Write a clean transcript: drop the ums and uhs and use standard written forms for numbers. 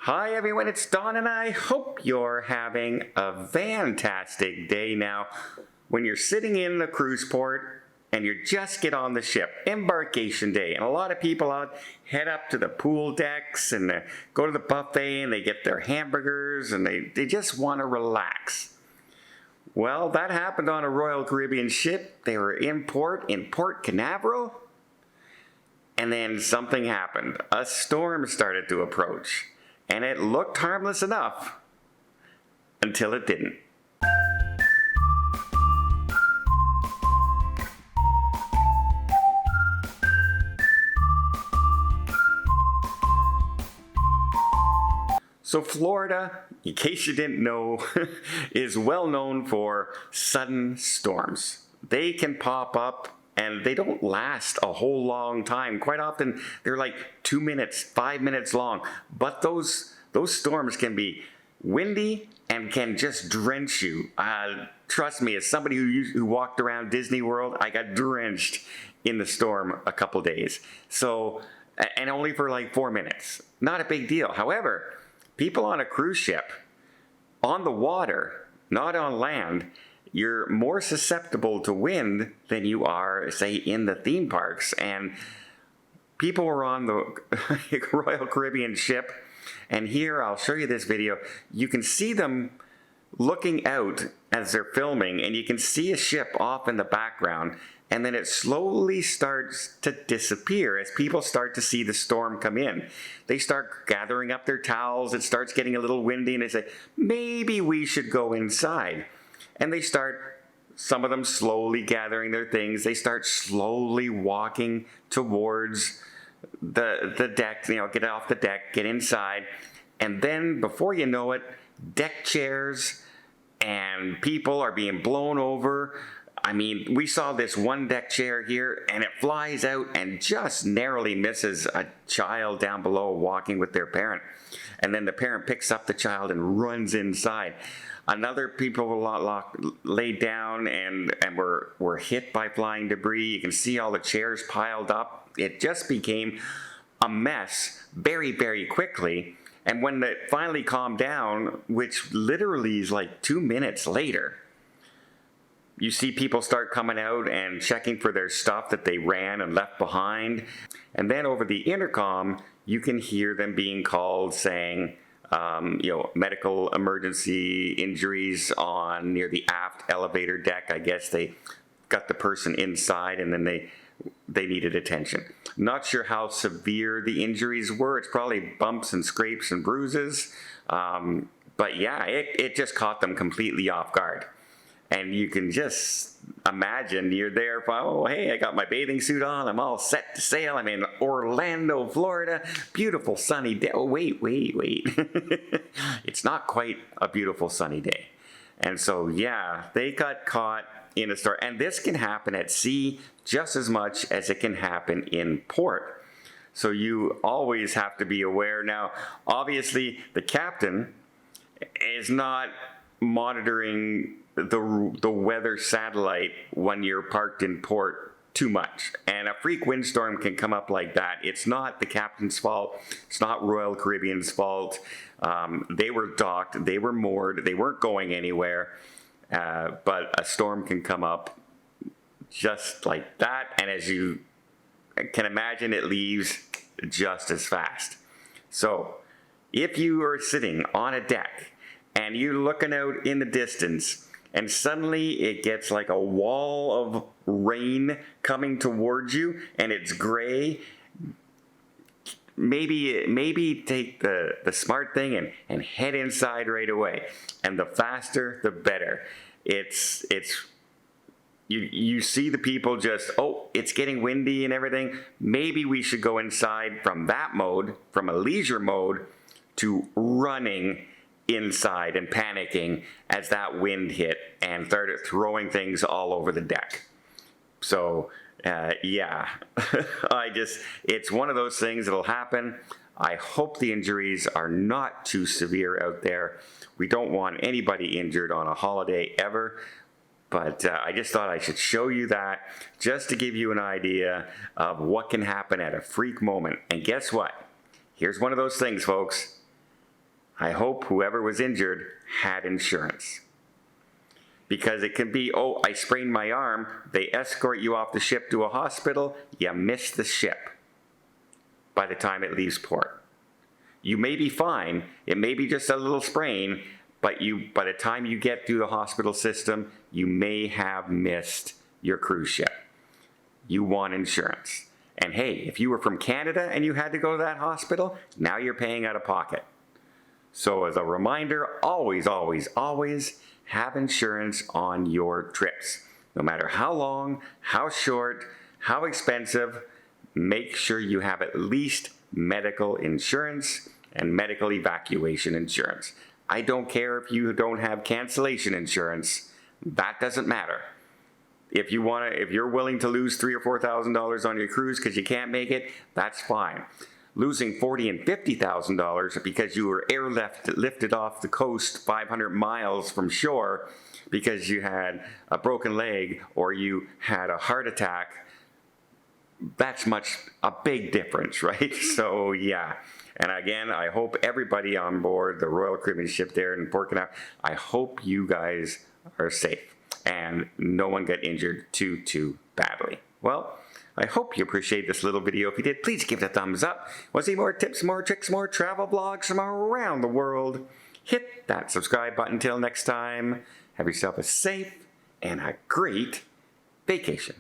Hi everyone, it's Don and I hope you're having a fantastic day. Now, when you're sitting in the cruise port and you just get on the ship, embarkation day, and a lot of people out head up to the pool decks and they go to the buffet and they get their hamburgers and they just want to relax. Well, that happened on a Royal Caribbean ship. They were in Port Canaveral, and then something happened. A storm started to approach. And it looked harmless enough until it didn't. So Florida, in case you didn't know, is well known for sudden storms. They can pop up and they don't last a whole long time. Quite often, they're like 2 minutes, 5 minutes long. But those storms can be windy and can just drench you. Trust me, as somebody who walked around Disney World, I got drenched in the storm a couple days. So, and only for like 4 minutes. Not a big deal. However, people on a cruise ship, on the water, not on land, you're more susceptible to wind than you are, say, in the theme parks. And people were on the Royal Caribbean ship, and here, I'll show you this video. You can see them looking out as they're filming, and you can see a ship off in the background, and then it slowly starts to disappear as people start to see the storm come in. They start gathering up their towels, it starts getting a little windy, and they say, maybe we should go inside. And they start, some of them slowly gathering their things. They start slowly walking towards the deck, get off the deck, get inside. And then before you know it, deck chairs and people are being blown over. I mean, we saw this one deck chair here and it flies out and just narrowly misses a child down below walking with their parent. And then the parent picks up the child and runs inside. Another people were laid down and were hit by flying debris. You can see all the chairs piled up. It just became a mess very, very quickly. And when it finally calmed down, which literally is like 2 minutes later, you see people start coming out and checking for their stuff that they ran and left behind. And then over the intercom, you can hear them being called saying, medical emergency injuries on near the aft elevator deck. I guess they got the person inside and then they needed attention. Not sure how severe the injuries were. It's probably bumps and scrapes and bruises. But yeah, it just caught them completely off guard. And you can just imagine you're there, oh, hey, I got my bathing suit on, I'm all set to sail, I'm in Orlando, Florida, beautiful sunny day. Oh, wait. It's not quite a beautiful sunny day. And so, yeah, they got caught in a storm. And this can happen at sea just as much as it can happen in port. So you always have to be aware. Now, obviously, the captain is not monitoring the weather satellite when you're parked in port too much. And a freak windstorm can come up like that. It's not the captain's fault. It's not Royal Caribbean's fault. They were docked. They were moored. They weren't going anywhere. But a storm can come up just like that. And as you can imagine, it leaves just as fast. So if you are sitting on a deck and you're looking out in the distance, and suddenly it gets like a wall of rain coming towards you, and it's gray, maybe take the smart thing and head inside right away. And the faster, the better. You see the people just, oh, it's getting windy and everything. Maybe we should go inside from that mode, from a leisure mode, to running inside and panicking as that wind hit and started throwing things all over the deck. So yeah, it's one of those things that'll happen. I hope the injuries are not too severe out there. We don't want anybody injured on a holiday ever. But I just thought I should show you that just to give you an idea of what can happen at a freak moment. And guess what? Here's one of those things, folks. I hope whoever was injured had insurance. Because it can be, oh, I sprained my arm, they escort you off the ship to a hospital, you miss the ship by the time it leaves port. You may be fine, it may be just a little sprain, but by the time you get through the hospital system, you may have missed your cruise ship. You want insurance. And hey, if you were from Canada and you had to go to that hospital, now you're paying out of pocket. So as a reminder, always, always, always have insurance on your trips. No matter how long, how short, how expensive, make sure you have at least medical insurance and medical evacuation insurance. I don't care if you don't have cancellation insurance. That doesn't matter. If you're willing to lose $3,000 or $4,000 on your cruise because you can't make it, that's fine. Losing $40,000 and $50,000 because you were airlifted off the coast 500 miles from shore because you had a broken leg or you had a heart attack, that's a big difference, right? So yeah. And again, I hope everybody on board the Royal Caribbean ship there in Port Canaveral, I hope you guys are safe and no one got injured too badly. Well, I hope you appreciate this little video. If you did, please give it a thumbs up. Want to see more tips, more tricks, more travel vlogs from around the world? Hit that subscribe button. Until next time, have yourself a safe and a great vacation.